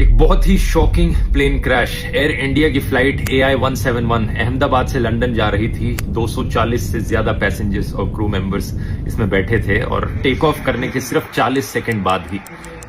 एक बहुत ही shocking plane crash. Air India की फ्लाइट AI 171 अहमदाबाद से लंदन जा रही थी। 240 से ज्यादा पैसेंजर्स और क्रू मेंबर्स इसमें बैठे थे और टेक ऑफ करने के सिर्फ 40 सेकंड बाद ही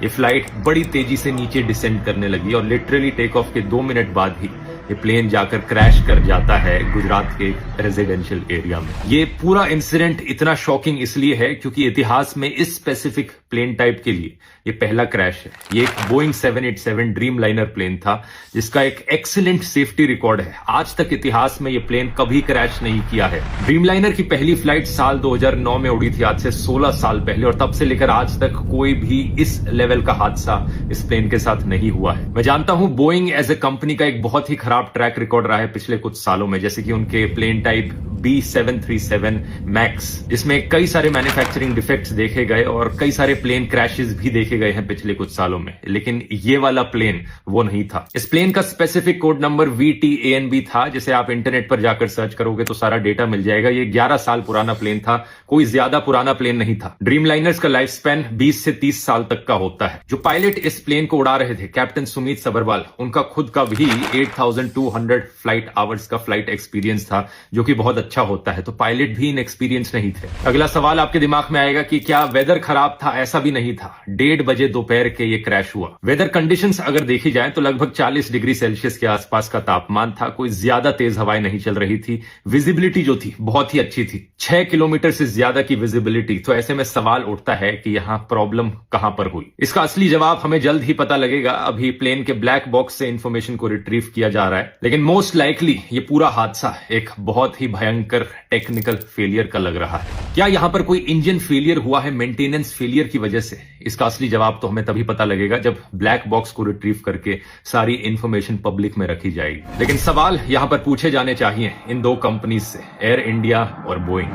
ये फ्लाइट बड़ी तेजी से नीचे डिसेंड करने लगी और लिटरली टेक ऑफ के 2 मिनट बाद ही ये प्लेन जाकर क्रैश कर जाता है गुजरात के रेजिडेंशियल एरिया में। ये पूरा इंसिडेंट इतना शॉकिंग इसलिए है क्योंकि इतिहास में इस स्पेसिफिक प्लेन टाइप के लिए ये पहला क्रैश है। ये एक बोइंग 787 ड्रीम लाइनर प्लेन था जिसका एक एक्सीलेंट सेफ्टी रिकॉर्ड है। आज तक इतिहास में ये प्लेन कभी क्रैश नहीं किया है। ड्रीम लाइनर की पहली फ्लाइट साल 2009 में उड़ी थी, आज से 16 साल पहले, और तब से लेकर आज तक कोई भी इस लेवल का हादसा इस प्लेन के साथ नहीं हुआ है। मैं जानता हूं बोइंग एज ए कंपनी का एक बहुत ही खराब ट्रैक रिकॉर्ड रहा है पिछले कुछ सालों में, जैसे कि उनके प्लेन टाइप B737 मैक्स, जिसमें कई सारे मैन्युफैक्चरिंग डिफेक्ट्स देखे गए और कई सारे प्लेन क्रैशेस भी देखे गए हैं पिछले कुछ सालों में, लेकिन ये वाला प्लेन वो नहीं था। इस प्लेन का स्पेसिफिक कोड नंबर VTANB था, जिसे आप इंटरनेट पर जाकर सर्च करोगे तो सारा डेटा मिल जाएगा। ये 11 साल पुराना प्लेन था, कोई ज्यादा पुराना प्लेन नहीं था। ड्रीम लाइनर्स का लाइफ स्पैन 20 से 30 साल तक का होता है। जो पायलट इस प्लेन को उड़ा रहे थे, कैप्टन सुमित सबरवाल, उनका खुद का भी 8200 फ्लाइट आवर्स का फ्लाइट एक्सपीरियंस था, जो कि बहुत अच्छा होता है। तो पायलट भी इनएक्सपीरियंस नहीं थे। अगला सवाल आपके दिमाग में आएगा कि क्या वेदर खराब था? ऐसा भी नहीं था। 1:30 बजे दोपहर के ये क्रैश हुआ। वेदर कंडीशंस अगर देखी जाए तो लगभग 40 डिग्री सेल्सियस के आसपास का तापमान था। कोई ज्यादा तेज हवाएं नहीं चल रही थी। विजिबिलिटी जो थी बहुत ही अच्छी थी, 6 किलोमीटर से ज्यादा की विजिबिलिटी। तो ऐसे में सवाल उठता है कि यहां प्रॉब्लम कहां पर हुई। इसका असली जवाब हमें जल्द ही पता लगेगा। अभी प्लेन के ब्लैक बॉक्स से इंफॉर्मेशन को रिट्रीव किया जा रहा है, लेकिन मोस्ट लाइकली ये पूरा हादसा एक बहुत ही भयंकर टेक्निकल फेलियर का लग रहा है। क्या यहां पर कोई इंजन फेलियर हुआ है मेंटेनेंस फेलियर की वजह से? इसका असली जवाब तो हमें तभी पता लगेगा जब ब्लैक बॉक्स को रिट्रीव करके सारी इंफॉर्मेशन पब्लिक में रखी जाएगी। लेकिन सवाल यहां पर पूछे जाने चाहिए इन दो कंपनीज से, एयर इंडिया और बोइंग।